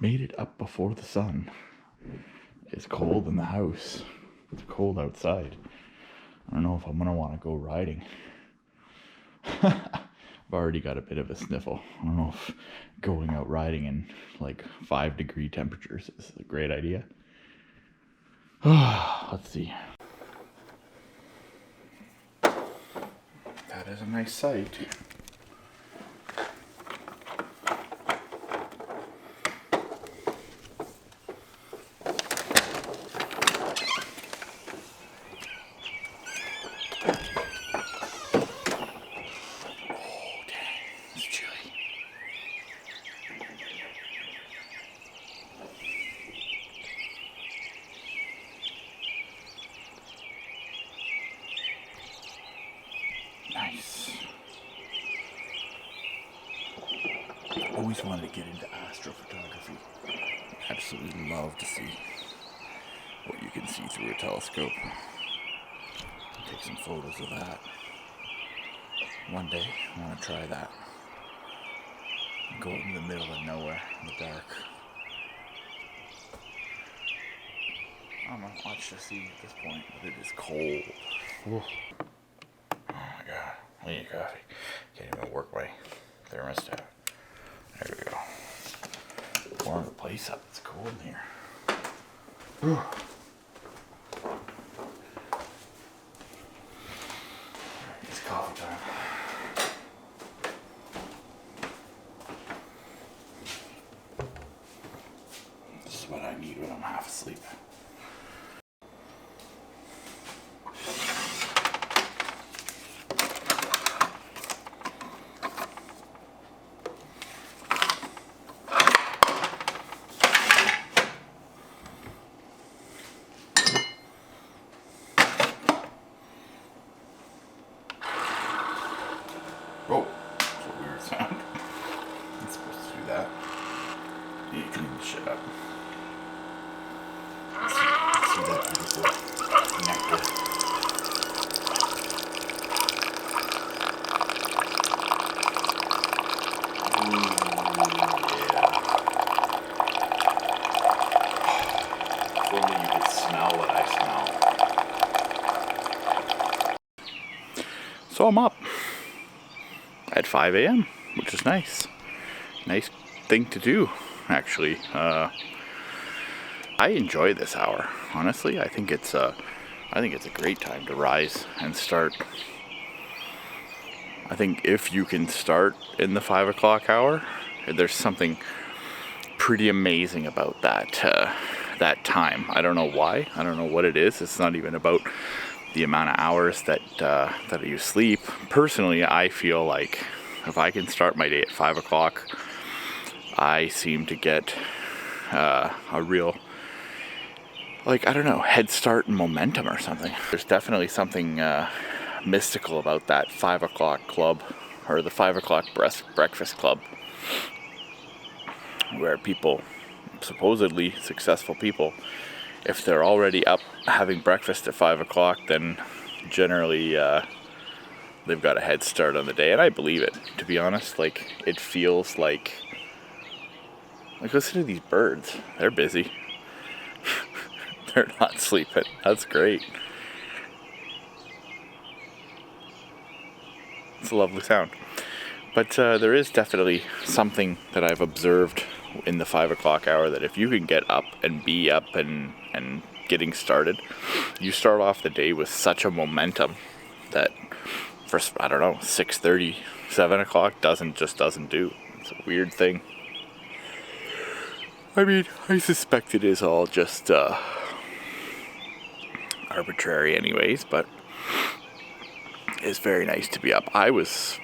Made it up before the sun. It's cold in the house. It's cold outside. I don't know if I'm gonna want to go riding. I've already got a bit of a sniffle. I don't know if going out riding in like 5-degree temperatures is a great idea. Let's see. That is a nice sight. Nice. Always wanted to get into astrophotography. Absolutely love to see what you can see through a telescope. Take some photos of that. One day I want to try that. Go out in the middle of nowhere in the dark. I don't know much to see at this point, but it is cold. Ooh. Oh my god, I need coffee. Can't even work my thermostat. There we go. Warm the place up, it's cold in here. Whew. Alright, it's coffee time. This is what I need when I'm half asleep. Oh, that's a weird sound. It's supposed to do that. You need to clean the shit up. See that beautiful nectar. Ooh, yeah. If only you could smell what I smell. So I'm up at 5 a.m., which is nice. Nice thing to do, actually. I enjoy this hour. Honestly, I think it's a great time to rise and start. I think if you can start in the 5 o'clock hour, there's something pretty amazing about that time. I don't know why. I don't know what it is. It's not even about the amount of hours that you sleep. Personally, I feel like if I can start my day at 5 o'clock, I seem to get a real, like, I don't know, head start and momentum or something. There's definitely something mystical about that 5 o'clock club, or the 5 o'clock breakfast club, where people, supposedly successful people, if they're already up having breakfast at 5 o'clock, then generally they've got a head start on the day. And I believe it, to be honest. Like, it feels like listen to these birds. They're busy. They're not sleeping. That's great. It's a lovely sound. But there is definitely something that I've observed in the 5 o'clock hour, that if you can get up and be up and getting started, you start off the day with such a momentum that for, I don't know, 6:30, 7 o'clock doesn't do. It's a weird thing. I mean, I suspect it is all just arbitrary anyways, but it's very nice to be up. I was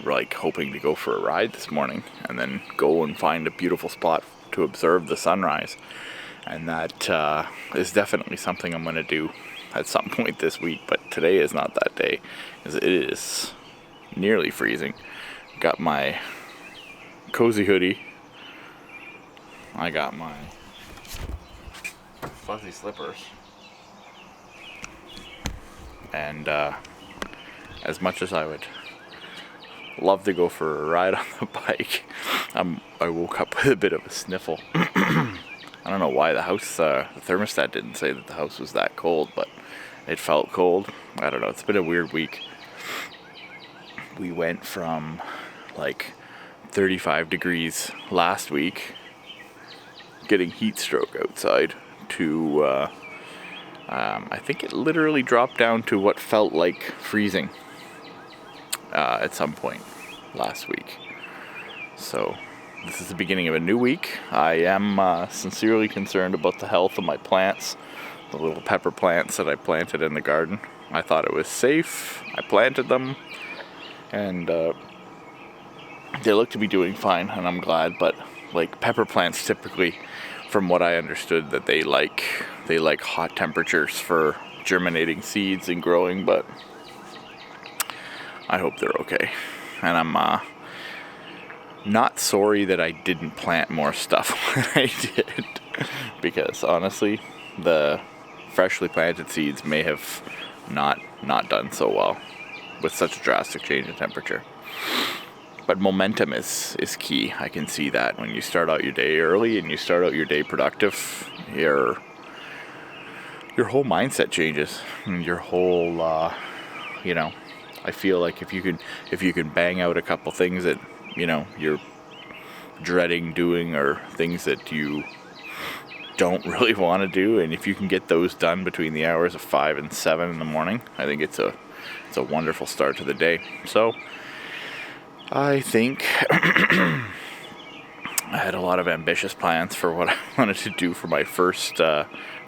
like hoping to go for a ride this morning and then go and find a beautiful spot to observe the sunrise. And that is definitely something I'm going to do at some point this week. But today is not that day, because it is nearly freezing. Got my cozy hoodie. I got my fuzzy slippers. And as much as I would love to go for a ride on the bike. I woke up with a bit of a sniffle. I don't know why the thermostat didn't say that the house was that cold, but it felt cold. I don't know, it's been a weird week. We went from like 35 degrees last week, getting heat stroke outside, to I think it literally dropped down to what felt like freezing at some point last week. So this is the beginning of a new week. I am sincerely concerned about the health of my plants, the little pepper plants that I planted in the garden. I thought it was safe. I planted them, and they look to be doing fine, and I'm glad. But like pepper plants, typically, from what I understood, that they like hot temperatures for germinating seeds and growing. But I hope they're okay, and I'm not sorry that I didn't plant more stuff when I did, because honestly, the freshly planted seeds may have not done so well with such a drastic change in temperature. But momentum is key. I can see that when you start out your day early and you start out your day productive, your whole mindset changes, and your whole I feel like if you can bang out a couple things that you're dreading doing, or things that you don't really want to do, and if you can get those done between the hours of 5 and 7 in the morning, I think it's a wonderful start to the day. So I think I had a lot of ambitious plans for what I wanted to do for my first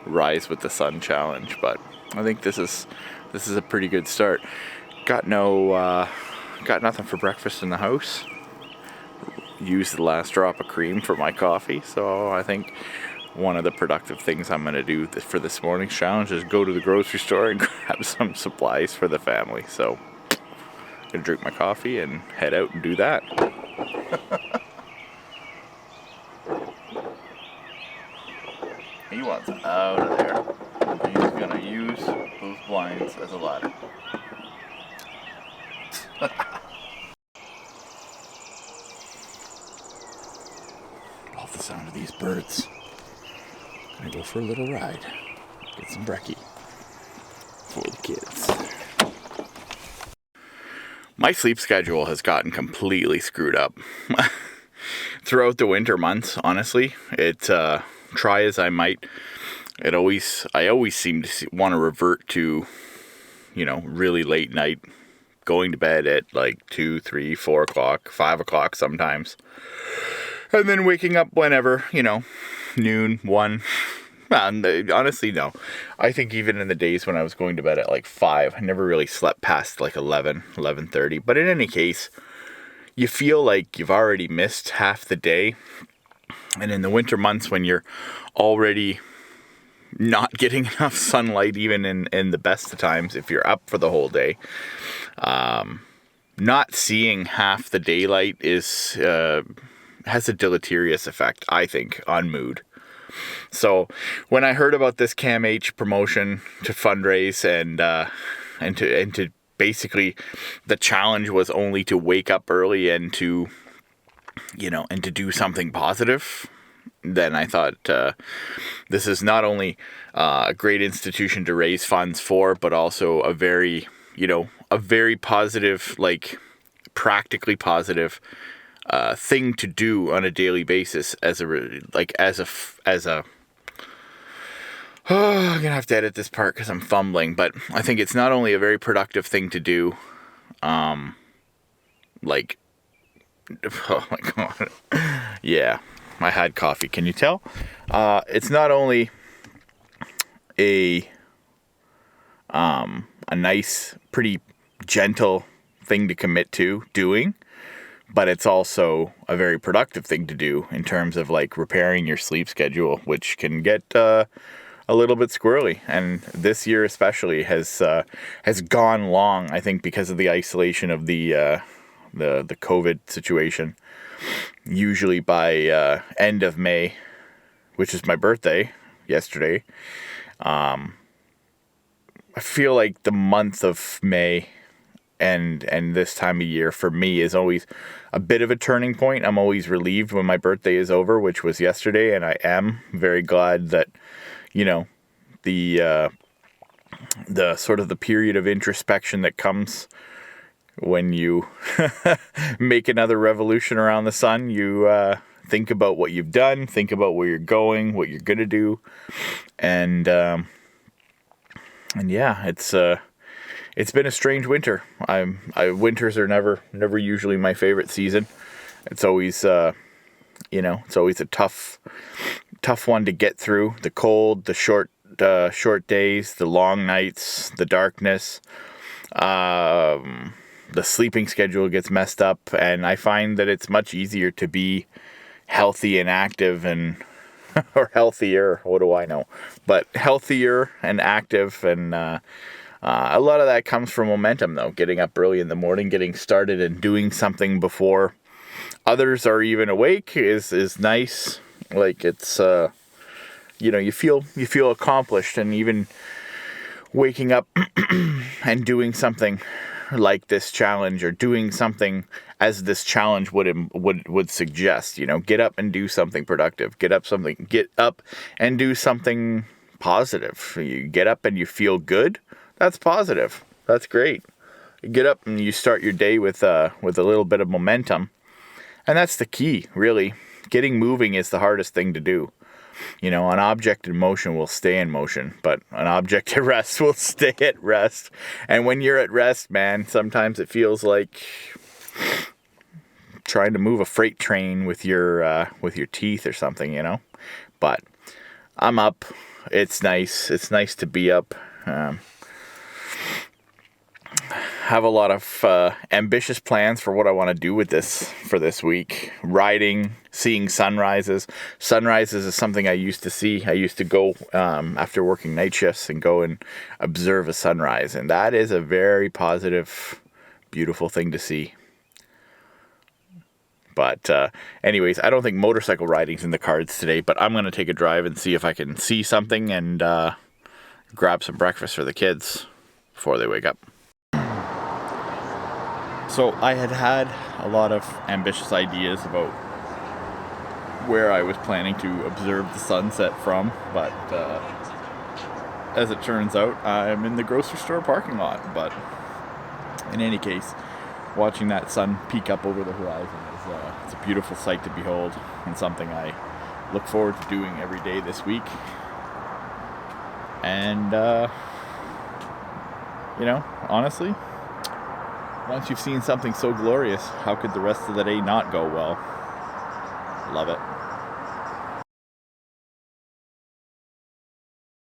Rise with the Sun challenge, but I think this is a pretty good start. Got nothing for breakfast in the house. Used the last drop of cream for my coffee, so I think one of the productive things I'm going to do for this morning's challenge is go to the grocery store and grab some supplies for the family. So I'm going to drink my coffee and head out and do that. He wants out of there. He's going to use those blinds as a ladder. Love the sound of these birds. Gonna go for a little ride. Get some brekkie for the kids. My sleep schedule has gotten completely screwed up. Throughout the winter months, honestly, try as I might, I always seem to want to revert to, really late night, going to bed at like 2, 3, 4 o'clock, 5 o'clock sometimes. And then waking up whenever, noon, 1. Well, honestly, no. I think even in the days when I was going to bed at like 5, I never really slept past like 11:30. But in any case, you feel like you've already missed half the day. And in the winter months, when you're already not getting enough sunlight, even in the best of times, if you're up for the whole day, not seeing half the daylight has a deleterious effect, I think, on mood. So when I heard about this CAMH promotion to fundraise and to basically the challenge was only to wake up early and to do something positive, then I thought this is not only a great institution to raise funds for, but also a very positive, like practically positive thing to do on a daily basis I'm gonna have to edit this part because I'm fumbling, but I think it's not only a very productive thing to do, oh my god, yeah, I had coffee, can you tell? It's not only a nice, pretty gentle thing to commit to doing, but it's also a very productive thing to do in terms of like repairing your sleep schedule, which can get a little bit squirrely. And this year especially has gone long, I think, because of the isolation of the COVID situation. Usually by end of May, which is my birthday yesterday, I feel like the month of May and this time of year for me is always a bit of a turning point. I'm always relieved when my birthday is over, which was yesterday, and I am very glad that, you know, the sort of the period of introspection that comes when you make another revolution around the sun. You think about what you've done, think about where you're going, what you're gonna do, and yeah, it's been a strange winter. Winters are never usually my favorite season. It's always it's always a tough one to get through. The cold, the short days, the long nights, the darkness. The sleeping schedule gets messed up, and I find that it's much easier to be healthy and active and or healthier, what do I know? But healthier and active, and a lot of that comes from momentum, though. Getting up early in the morning, getting started and doing something before others are even awake is nice. Like, it's you feel accomplished, and even waking up and doing something like this challenge, or doing something as this challenge would suggest, get up and do something productive, get up and do something positive. You get up and you feel good. That's positive. That's great. You get up and you start your day with a little bit of momentum. And that's the key, really. Getting moving is the hardest thing to do. An object in motion will stay in motion, but an object at rest will stay at rest. And when you're at rest, man, sometimes it feels like trying to move a freight train with your teeth or something, But I'm up. It's nice. It's nice to be up. Have a lot of ambitious plans for what I want to do with this week. Riding, seeing sunrises. Sunrises is something I used to see. I used to go after working night shifts and go and observe a sunrise. And that is a very positive, beautiful thing to see. But anyways, I don't think motorcycle riding's in the cards today, but I'm going to take a drive and see if I can see something and grab some breakfast for the kids before they wake up. So I had a lot of ambitious ideas about where I was planning to observe the sunset from, but as it turns out, I'm in the grocery store parking lot. But in any case, watching that sun peek up over the horizon it's a beautiful sight to behold, and something I look forward to doing every day this week. And honestly, once you've seen something so glorious, how could the rest of the day not go well? Love it.